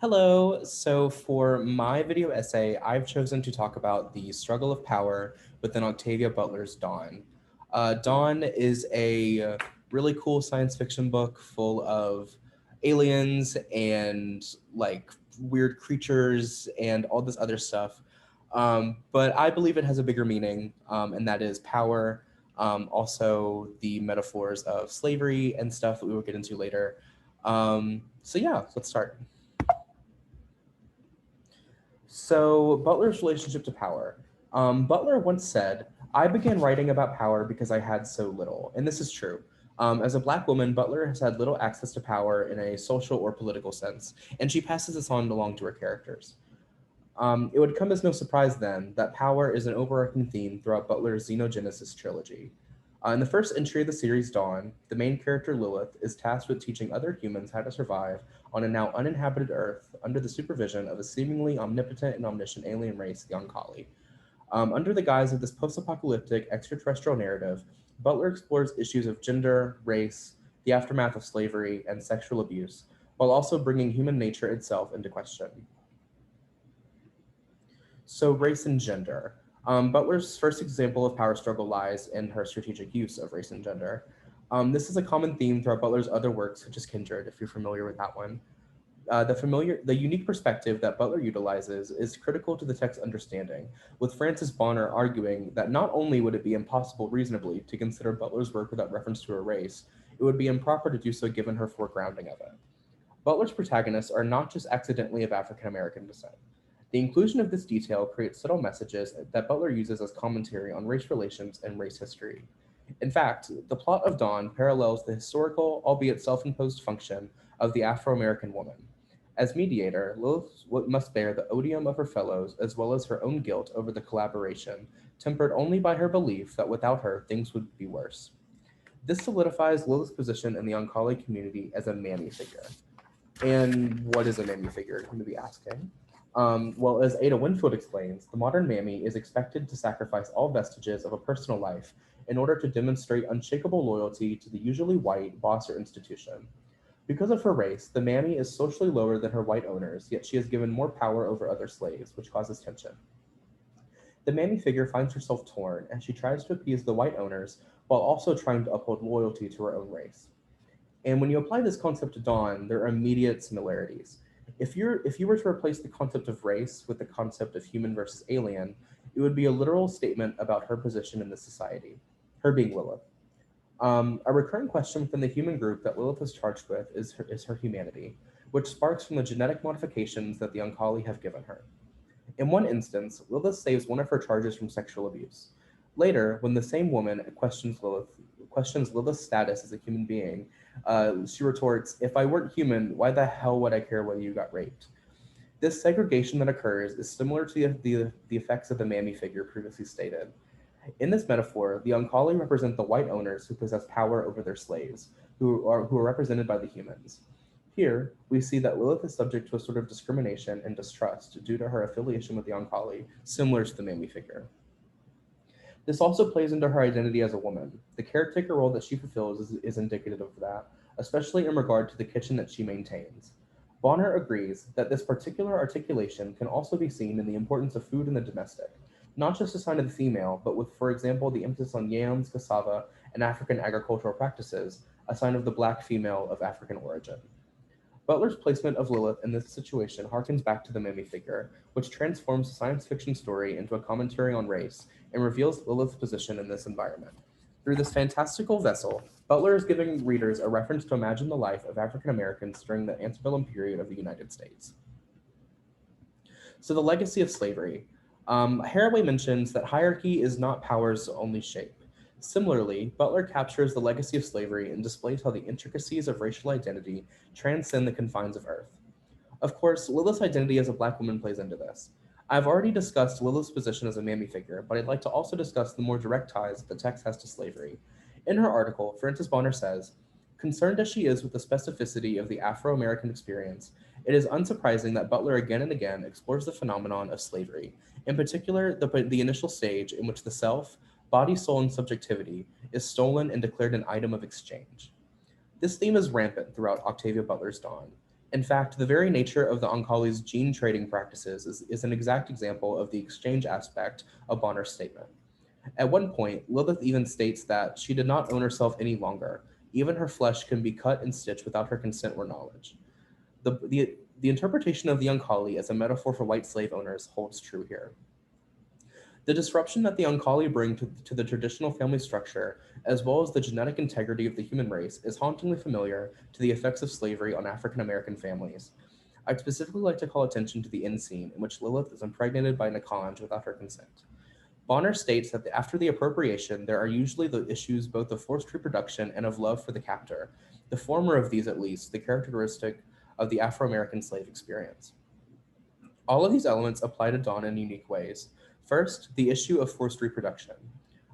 Hello. So for my video essay, I've chosen to talk about the struggle of power within Octavia Butler's Dawn. Dawn is a really cool science fiction book full of aliens and like weird creatures and all this other stuff. But I believe it has a bigger meaning, and that is power. Also, the metaphors of slavery and stuff that we will get into later. So yeah, let's start. So, Butler's relationship to power. Butler once said, I began writing about power because I had so little. And this is true. As a Black woman, Butler has had little access to power in a social or political sense, and she passes this on along to her characters. It would come as no surprise then that power is an overarching theme throughout Butler's Xenogenesis trilogy. In the first entry of the series Dawn, the main character Lilith is tasked with teaching other humans how to survive on a now uninhabited Earth under the supervision of a seemingly omnipotent and omniscient alien race, the Oncali. Under the guise of this post apocalyptic extraterrestrial narrative, Butler explores issues of gender, race, the aftermath of slavery, and sexual abuse, while also bringing human nature itself into question. So, race and gender. Butler's first example of power struggle lies in her strategic use of race and gender. This is a common theme throughout Butler's other works, such as Kindred, if you're familiar with that one. The unique perspective that Butler utilizes is critical to the text's understanding, with Francis Bonner arguing that not only would it be impossible reasonably to consider Butler's work without reference to her race, it would be improper to do so given her foregrounding of it. Butler's protagonists are not just accidentally of African American descent. The inclusion of this detail creates subtle messages that Butler uses as commentary on race relations and race history. In fact, the plot of Dawn parallels the historical, albeit self imposed function of the Afro American woman. As mediator, Lilith must bear the odium of her fellows as well as her own guilt over the collaboration, tempered only by her belief that without her, things would be worse. This solidifies Lilith's position in the Oncology community as a mammy figure. And what is a mammy figure? You may be asking. Well, as Ada Winfield explains, the modern mammy is expected to sacrifice all vestiges of a personal life in order to demonstrate unshakable loyalty to the usually white boss or institution. Because of her race, the mammy is socially lower than her white owners, yet she is given more power over other slaves, which causes tension. The mammy figure finds herself torn as she tries to appease the white owners while also trying to uphold loyalty to her own race. And when you apply this concept to Dawn, there are immediate similarities. If you were to replace the concept of race with the concept of human versus alien, it would be a literal statement about her position in the society, her being Lilith. A recurring question within the human group that Lilith is charged with is her humanity, which sparks from the genetic modifications that the Oncali have given her. In one instance, Lilith saves one of her charges from sexual abuse. Later, when the same woman questions Lilith's status as a human being, she retorts, "If I weren't human, why the hell would I care whether you got raped?" This segregation that occurs is similar to the effects of the mammy figure previously stated. In this metaphor, the Oncali represent the white owners who possess power over their slaves, who are represented by the humans. Here, we see that Lilith is subject to a sort of discrimination and distrust due to her affiliation with the Oncali, similar to the mammy figure. This also plays into her identity as a woman. The caretaker role that she fulfills is indicative of that, especially in regard to the kitchen that she maintains. Bonner agrees that this particular articulation can also be seen in the importance of food in the domestic, not just a sign of the female, but with, for example, the emphasis on yams, cassava, and African agricultural practices, a sign of the black female of African origin. Butler's placement of Lilith in this situation harkens back to the Mimi figure, which transforms a science fiction story into a commentary on race and reveals Lilith's position in this environment. Through this fantastical vessel, Butler is giving readers a reference to imagine the life of African Americans during the antebellum period of the United States. So, the legacy of slavery. Haraway mentions that hierarchy is not power's only shape. Similarly, Butler captures the legacy of slavery and displays how the intricacies of racial identity transcend the confines of Earth. Of course, Lilith's identity as a Black woman plays into this. I've already discussed Lilith's position as a mammy figure, but I'd like to also discuss the more direct ties the text has to slavery. In her article, Frances Bonner says, concerned as she is with the specificity of the Afro American experience, it is unsurprising that Butler again and again explores the phenomenon of slavery, in particular, the initial stage in which the self, body, soul, and subjectivity is stolen and declared an item of exchange. This theme is rampant throughout Octavia Butler's Dawn. In fact, the very nature of the Oncoli's gene trading practices is an exact example of the exchange aspect of Bonner's statement. At one point, Lilith even states that she did not own herself any longer. Even her flesh can be cut and stitched without her consent or knowledge. The interpretation of the Oncoli as a metaphor for white slave owners holds true here. The disruption that the Oncoli bring to the traditional family structure, as well as the genetic integrity of the human race, is hauntingly familiar to the effects of slavery on African American families. I'd specifically like to call attention to the end scene in which Lilith is impregnated by Nakanj without her consent. Bonner states that after the appropriation, there are usually the issues both of forced reproduction and of love for the captor, the former of these at least, the characteristic of the Afro American slave experience. All of these elements apply to Dawn in unique ways. First, the issue of forced reproduction.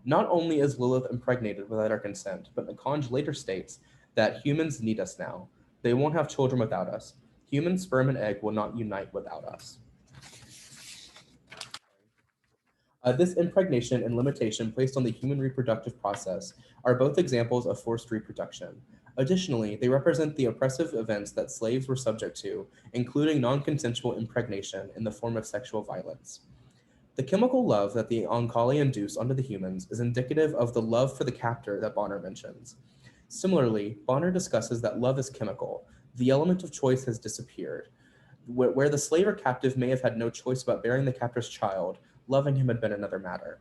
Not only is Lilith impregnated without our consent, but Nakanj later states that humans need us now. They won't have children without us. Human sperm and egg will not unite without us. This impregnation and limitation placed on the human reproductive process are both examples of forced reproduction. Additionally, they represent the oppressive events that slaves were subject to, including non-consensual impregnation in the form of sexual violence. The chemical love that the Oncoli induce onto the humans is indicative of the love for the captor that Bonner mentions. Similarly, Bonner discusses that love is chemical. The element of choice has disappeared. Where the slave or captive may have had no choice about bearing the captor's child, loving him had been another matter.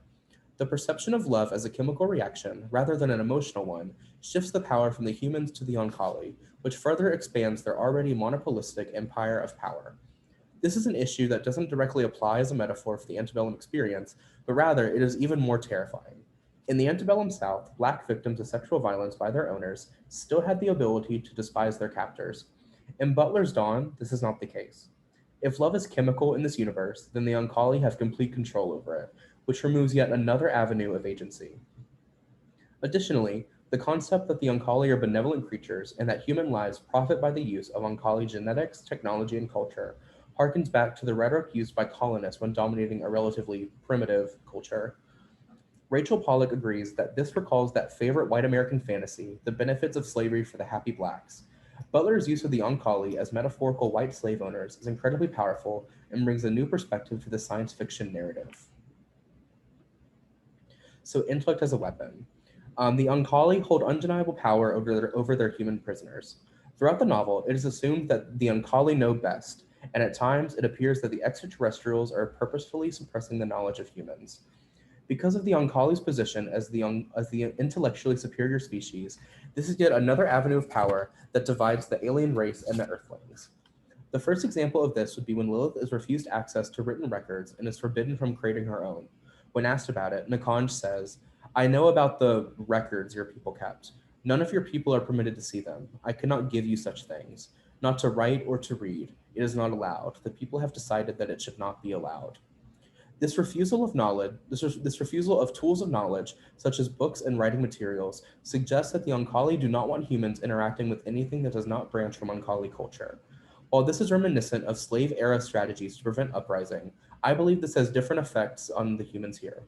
The perception of love as a chemical reaction, rather than an emotional one, shifts the power from the humans to the Oncoli, which further expands their already monopolistic empire of power. This is an issue that doesn't directly apply as a metaphor for the antebellum experience, but rather it is even more terrifying. In the antebellum South, Black victims of sexual violence by their owners still had the ability to despise their captors. In Butler's Dawn, this is not the case. If love is chemical in this universe, then the Oncoli have complete control over it, which removes yet another avenue of agency. Additionally, the concept that the Oncoli are benevolent creatures and that human lives profit by the use of Oncoli genetics, technology, and culture harkens back to the rhetoric used by colonists when dominating a relatively primitive culture. Rachel Pollack agrees that this recalls that favorite white American fantasy, the benefits of slavery for the happy blacks. Butler's use of the Oncoli as metaphorical white slave owners is incredibly powerful and brings a new perspective to the science fiction narrative. So, intellect as a weapon. The Oncoli hold undeniable power over their human prisoners. Throughout the novel, it is assumed that the Oncoli know best, and at times it appears that the extraterrestrials are purposefully suppressing the knowledge of humans. Because of the Oncoli's position as the intellectually superior species, this is yet another avenue of power that divides the alien race and the Earthlings. The first example of this would be when Lilith is refused access to written records and is forbidden from creating her own. When asked about it, Nakanj says, "I know about the records your people kept. None of your people are permitted to see them. I cannot give you such things. Not to write or to read. It is not allowed. The people have decided that it should not be allowed." This refusal of knowledge, this refusal of tools of knowledge, such as books and writing materials, suggests that the Oncoli do not want humans interacting with anything that does not branch from Oncoli culture. While this is reminiscent of slave-era strategies to prevent uprising, I believe this has different effects on the humans here.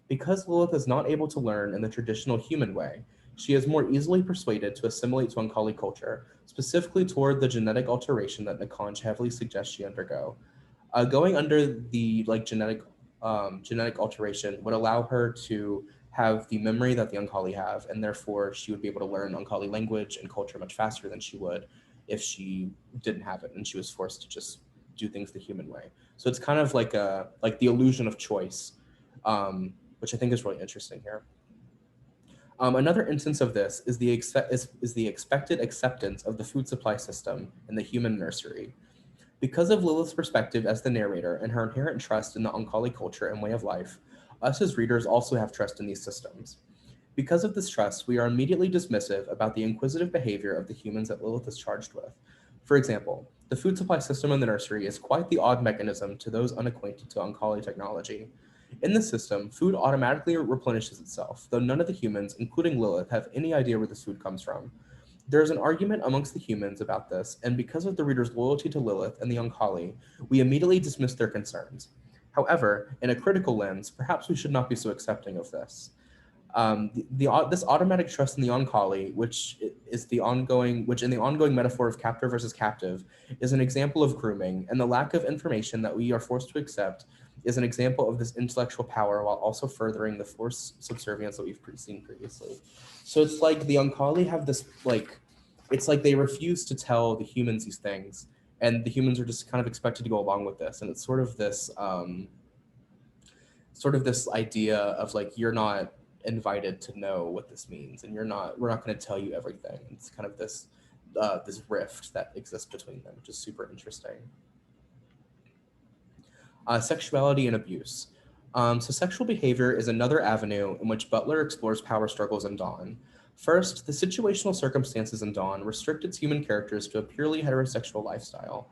Because Lilith is not able to learn in the traditional human way, she is more easily persuaded to assimilate to Oncoli culture, specifically toward the genetic alteration that Nakanj heavily suggests she undergo. Going under the genetic alteration would allow her to have the memory that the Oncoli have, and therefore she would be able to learn Oncoli language and culture much faster than she would if she didn't have it and she was forced to just do things the human way. So it's kind of like the illusion of choice, which I think is really interesting here. Another instance of this is the expected acceptance of the food supply system in the human nursery. Because of Lilith's perspective as the narrator and her inherent trust in the Oncoli culture and way of life, us as readers also have trust in these systems. Because of this trust, we are immediately dismissive about the inquisitive behavior of the humans that Lilith is charged with. For example, the food supply system in the nursery is quite the odd mechanism to those unacquainted to Oncoli technology. In this system, food automatically replenishes itself, though none of the humans, including Lilith, have any idea where this food comes from. There is an argument amongst the humans about this, and because of the reader's loyalty to Lilith and the Oncoli, we immediately dismiss their concerns. However, in a critical lens, perhaps we should not be so accepting of this. This automatic trust in the oncology, which in the ongoing metaphor of captor versus captive, is an example of grooming, and the lack of information that we are forced to accept is an example of this intellectual power while also furthering the forced subservience that we've seen previously. So it's like the oncology have this like, it's like they refuse to tell the humans these things, and the humans are just kind of expected to go along with this, and it's sort of this idea of like you're not invited to know what this means, and we're not going to tell you everything. It's kind of this rift that exists between them, which is super interesting. Sexuality and abuse. So sexual behavior is another avenue in which Butler explores power struggles in Dawn. First, the situational circumstances in Dawn restrict its human characters to a purely heterosexual lifestyle.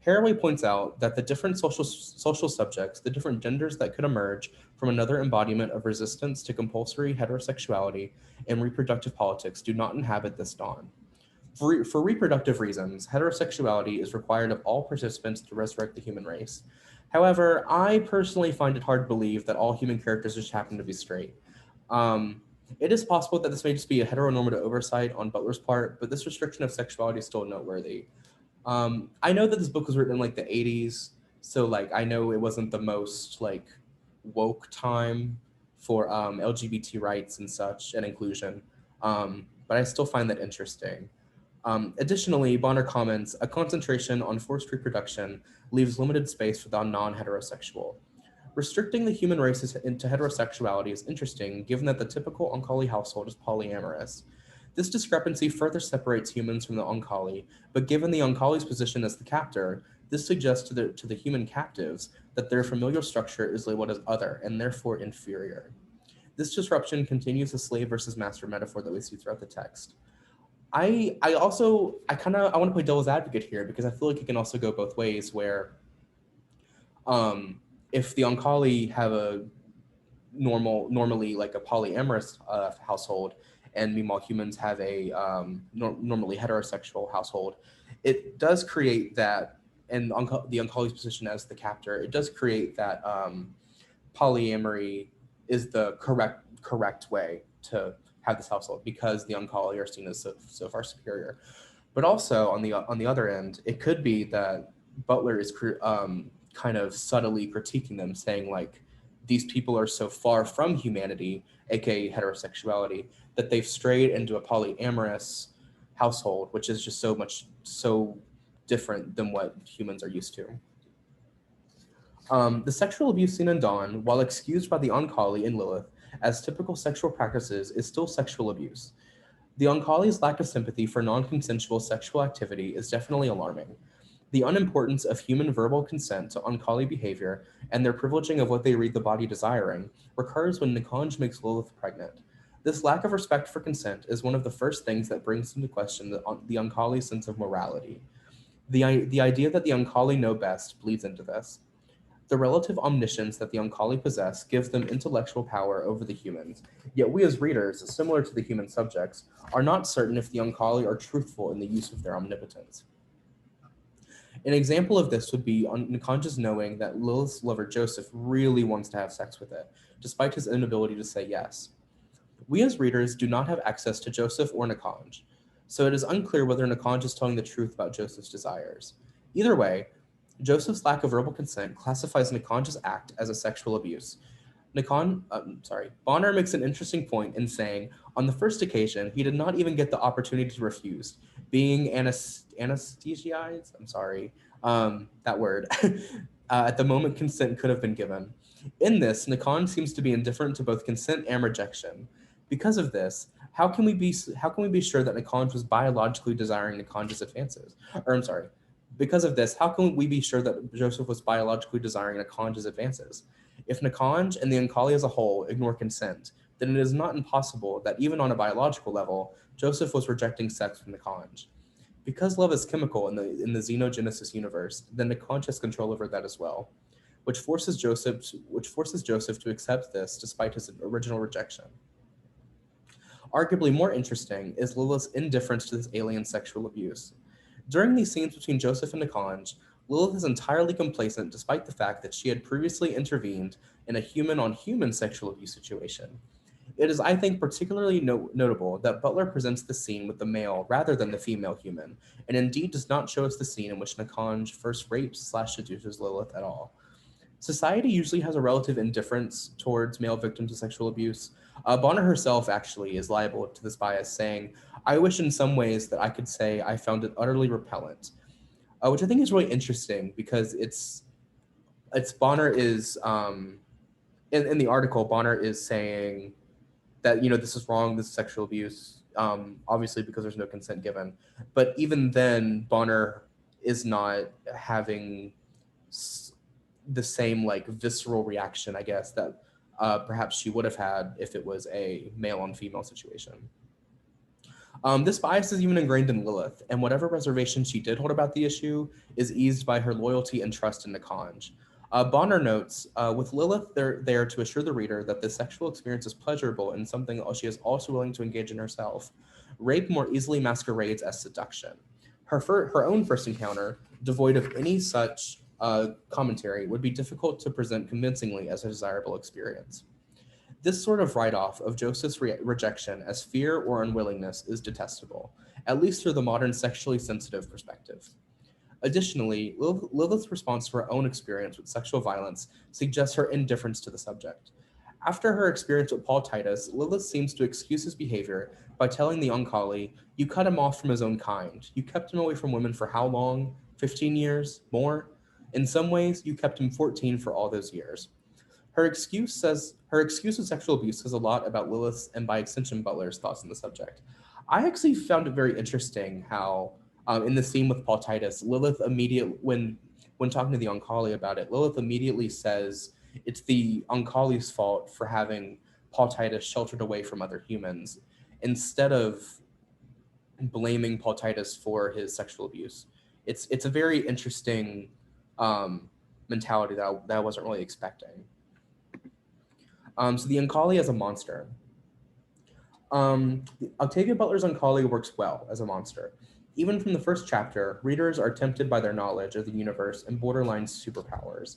Haraway points out that the different social subjects, the different genders that could emerge from another embodiment of resistance to compulsory heterosexuality and reproductive politics do not inhabit this Dawn. For reproductive reasons, heterosexuality is required of all participants to resurrect the human race. However, I personally find it hard to believe that all human characters just happen to be straight. Um, it is possible that this may just be a heteronormative oversight on Butler's part, but this restriction of sexuality is still noteworthy. I know that this book was written in like the 80s, so like I know it wasn't the most like woke time for LGBT rights and such and inclusion, but I still find that interesting. Additionally, Bonner comments, a concentration on forced reproduction leaves limited space for the non-heterosexual. Restricting the human race into heterosexuality is interesting, given that the typical Oncology household is polyamorous. This discrepancy further separates humans from the Oncology, but given the Oncology's position as the captor, this suggests to the human captives that their familial structure is labeled as other and therefore inferior. This disruption continues the slave versus master metaphor that we see throughout the text. I want to play devil's advocate here because I feel like it can also go both ways where if the Oncology have a normally like a polyamorous household, and meanwhile humans have a normally heterosexual household, it does create that, and the Oncology's position as the captor, it does create that polyamory is the correct way to have this household because the Oncology are seen as so far superior. But also on the other end, it could be that Butler is kind of subtly critiquing them, saying like these people are so far from humanity, aka heterosexuality, that they've strayed into a polyamorous household, which is just so different than what humans are used to. The sexual abuse seen in Dawn, while excused by the Oncology and Lilith as typical sexual practices, is still sexual abuse. The Oncology's lack of sympathy for non-consensual sexual activity is definitely alarming. The unimportance of human verbal consent to Oncology behavior and their privileging of what they read the body desiring recurs when Nikanj makes Lilith pregnant. This lack of respect for consent is one of the first things that brings into question the Oncology's sense of morality. The idea that the Oncology know best bleeds into this. The relative omniscience that the Oncology possess gives them intellectual power over the humans, yet we as readers, similar to the human subjects, are not certain if the Oncology are truthful in the use of their omnipotence. An example of this would be on Nikanj's knowing that Lilith's lover Joseph really wants to have sex with it, despite his inability to say yes. We as readers do not have access to Joseph or Nikanj, so it is unclear whether Nikanj is telling the truth about Joseph's desires. Either way, Joseph's lack of verbal consent classifies Nikanj's act as a sexual abuse. Bonner makes an interesting point in saying, on the first occasion, he did not even get the opportunity to refuse, being anesthetized, that word, at the moment consent could have been given. In this, Nikanj seems to be indifferent to both consent and rejection. Because of this, how can we be sure that Nikanj was biologically desiring Nikanj's advances? Because of this, how can we be sure that Joseph was biologically desiring Nikanj's advances? If Nikanj and the Oncology as a whole ignore consent, then it is not impossible that even on a biological level, Joseph was rejecting sex from Nikanj. Because love is chemical in the xenogenesis universe, then Nikanj has control over that as well, which forces Joseph to accept this despite his original rejection. Arguably more interesting is Lilith's indifference to this alien sexual abuse. During these scenes between Joseph and Nikanj, Lilith is entirely complacent despite the fact that she had previously intervened in a human-on-human sexual abuse situation. It is, I think, particularly notable that Butler presents the scene with the male rather than the female human, and indeed does not show us the scene in which Nakanj first rapes/seduces Lilith at all. Society usually has a relative indifference towards male victims of sexual abuse. Bonner herself actually is liable to this bias, saying, "I wish in some ways that I could say I found it utterly repellent," which I think is really interesting because it's Bonner is in the article, Bonner is saying that this is wrong, this is sexual abuse, obviously because there's no consent given. But even then, Bonner is not having the same like visceral reaction, I guess, that perhaps she would have had if it was a male on female situation. This bias is even ingrained in Lilith, and whatever reservation she did hold about the issue is eased by her loyalty and trust in Nakanj. Bonner notes, with Lilith, they're there to assure the reader that the sexual experience is pleasurable and something she is also willing to engage in herself. Rape more easily masquerades as seduction. Her own first encounter, devoid of any such commentary, would be difficult to present convincingly as a desirable experience. This sort of write-off of Joseph's rejection as fear or unwillingness is detestable, at least through the modern sexually sensitive perspective. Additionally, Lilith's response to her own experience with sexual violence suggests her indifference to the subject. After her experience with Paul Titus, Lilith seems to excuse his behavior by telling the Oncali, "You cut him off from his own kind. You kept him away from women for how long? 15 years? More? In some ways, you kept him 14 for all those years." Her excuse of sexual abuse says a lot about Lilith's and by extension Butler's thoughts on the subject. I actually found it very interesting how in the scene with Paul Titus, Lilith immediately when talking to the Oncali about it, Lilith immediately says it's the Oncali's fault for having Paul Titus sheltered away from other humans, instead of blaming Paul Titus for his sexual abuse. It's a very interesting mentality that I wasn't really expecting. So the Oncali as a monster. Octavia Butler's Oncali works well as a monster. Even from the first chapter, readers are tempted by their knowledge of the universe and borderline superpowers.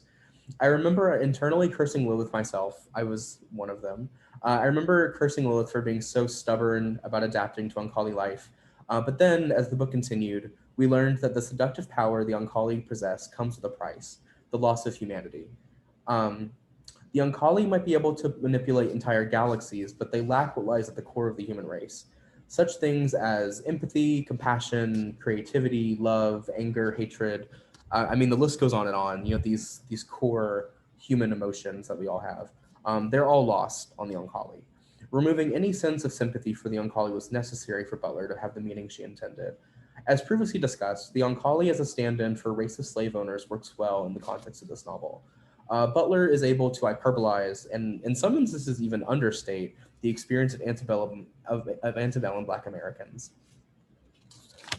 I remember internally cursing Lilith myself. I was one of them. I remember cursing Lilith for being so stubborn about adapting to Oncali life. But then, as the book continued, we learned that the seductive power the Oncali possess comes with a price, the loss of humanity. The Oncali might be able to manipulate entire galaxies, but they lack what lies at the core of the human race. Such things as empathy, compassion, creativity, love, anger, hatred. I mean, the list goes on and on. These core human emotions that we all have. They're all lost on the Oncali. Removing any sense of sympathy for the Oncali was necessary for Butler to have the meaning she intended. As previously discussed, the Oncali as a stand-in for racist slave owners works well in the context of this novel. Butler is able to hyperbolize and in some instances even understate the experience of antebellum Black Americans.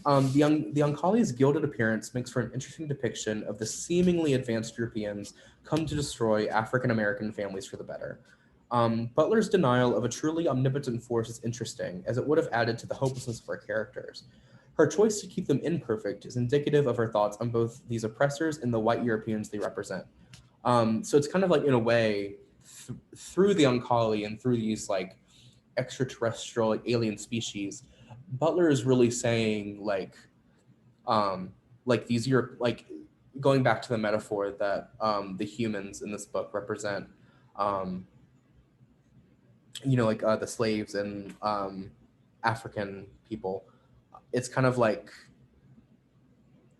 The Oncali's gilded appearance makes for an interesting depiction of the seemingly advanced Europeans come to destroy African American families for the better. Butler's denial of a truly omnipotent force is interesting, as it would have added to the hopelessness of her characters. Her choice to keep them imperfect is indicative of her thoughts on both these oppressors and the white Europeans they represent. So it's kind of like, in a way, through the Oncali and through these like extraterrestrial, like, alien species, Butler is really saying like these like going back to the metaphor that the humans in this book represent, the slaves and African people. It's kind of like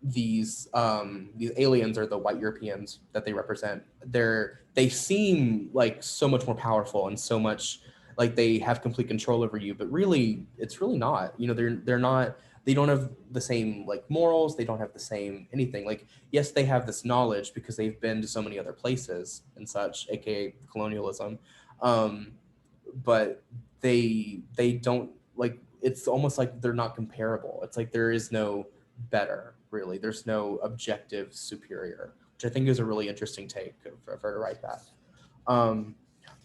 these aliens are the white Europeans that they represent. They seem like so much more powerful and so much like they have complete control over you, but really it's really not. They're not. They don't have the same like morals. They don't have the same anything. Like, yes, they have this knowledge because they've been to so many other places and such, aka colonialism, but they don't like. It's almost like they're not comparable. It's like there is no better, really. There's no objective superior, which I think is a really interesting take for her to write that.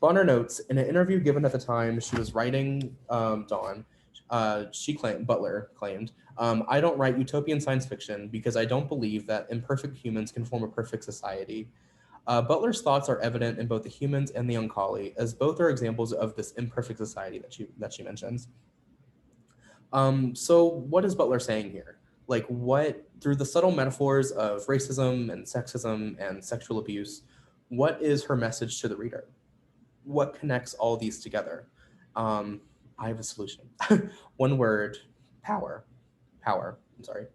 Bonner notes, in an interview given at the time she was writing Dawn, Butler claimed, "I don't write utopian science fiction because I don't believe that imperfect humans can form a perfect society. Butler's thoughts are evident in both the humans and the Oncali, as both are examples of this imperfect society that she mentions. So what is Butler saying here? Like what, through the subtle metaphors of racism and sexism and sexual abuse, what is her message to the reader? What connects all these together? Um, I have a solution. One word: power. Power. I'm sorry.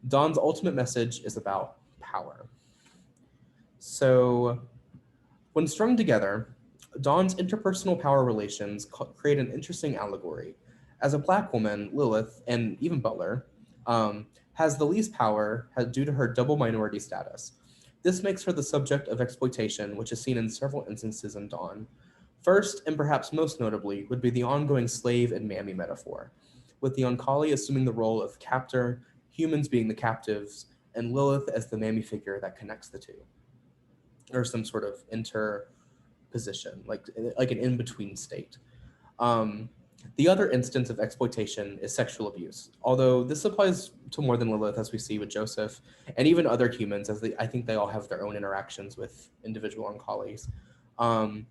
Dawn's ultimate message is about power. So, when strung together, Dawn's interpersonal power relations create an interesting allegory. As a black woman, Lilith, and even Butler, has the least power due to her double minority status. This makes her the subject of exploitation, which is seen in several instances in Dawn. First, and perhaps most notably, would be the ongoing slave and mammy metaphor, with the Oncali assuming the role of captor, humans being the captives, and Lilith as the mammy figure that connects the two, or some sort of interposition, like an in-between state. Um, the other instance of exploitation is sexual abuse, although this applies to more than Lilith, as we see with Joseph, and even other humans, I think they all have their own interactions with individual Oncalis. Um,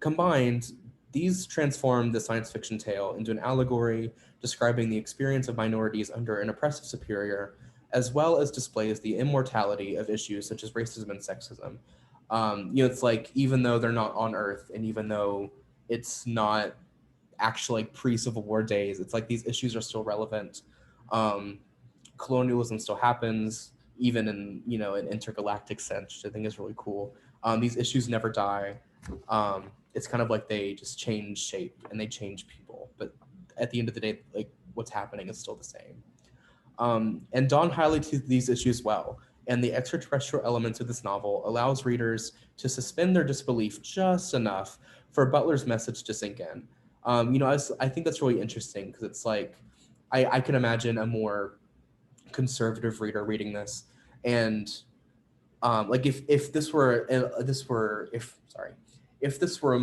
Combined, these transform the science fiction tale into an allegory describing the experience of minorities under an oppressive superior, as well as displays the immortality of issues such as racism and sexism. It's like, even though they're not on Earth, and even though it's not actually like pre-Civil War days, it's like these issues are still relevant. Um, Colonialism still happens, even in an intergalactic sense, which I think is really cool. These issues never die. It's kind of like they just change shape and they change people, but at the end of the day, like what's happening is still the same. And Dawn highlights these issues well, and the extraterrestrial elements of this novel allows readers to suspend their disbelief just enough for Butler's message to sink in. I think that's really interesting because it's like I can imagine a more conservative reader reading this, and like if this were if this were a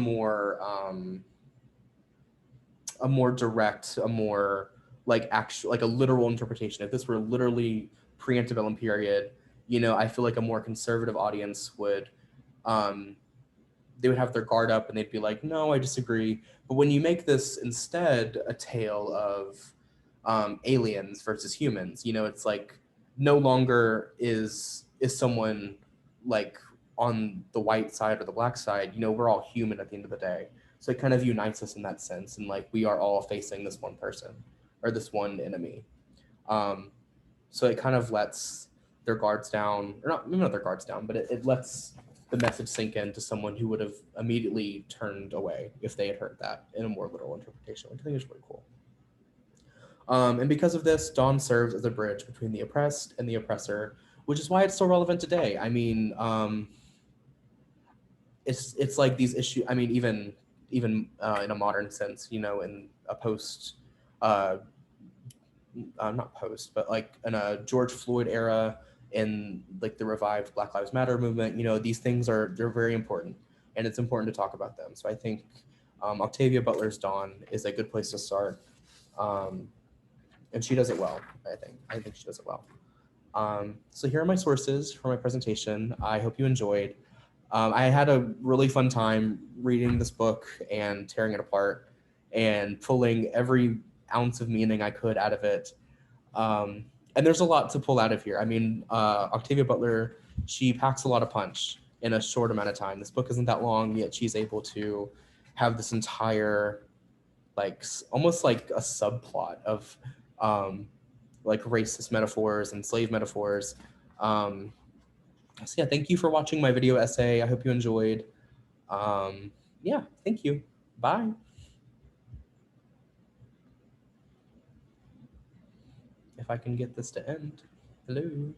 more direct, a more like actual, like a literal interpretation, if this were literally pre-antebellum period, I feel like a more conservative audience would they would have their guard up and they'd be like, no, I disagree. But when you make this instead a tale of aliens versus humans, it's like no longer is someone like on the white side or the black side. We're all human at the end of the day. So it kind of unites us in that sense, and like we are all facing this one person or this one enemy. Um, so it kind of lets their guards down, or not, maybe not their guards down, but it lets the message sink in to someone who would have immediately turned away if they had heard that in a more literal interpretation, which I think is really cool. And because of this, Dawn serves as a bridge between the oppressed and the oppressor, which is why it's so relevant today. I mean, it's like these issues. I mean, even in a modern sense, in a post, uh, not post, but like in a George Floyd era, in like the revived Black Lives Matter movement, these things they're very important, and it's important to talk about them. So I think Octavia Butler's Dawn is a good place to start. Um, and she does it well. I think she does it well. So here are my sources for my presentation. I hope you enjoyed. I had a really fun time reading this book and tearing it apart and pulling every ounce of meaning I could out of it. And there's a lot to pull out of here. I mean, Octavia Butler, she packs a lot of punch in a short amount of time. This book isn't that long, yet she's able to have this entire, like, almost like a subplot of like racist metaphors and slave metaphors. So yeah, thank you for watching my video essay. I hope you enjoyed. Yeah, thank you. Bye. If I can get this to end. Hello.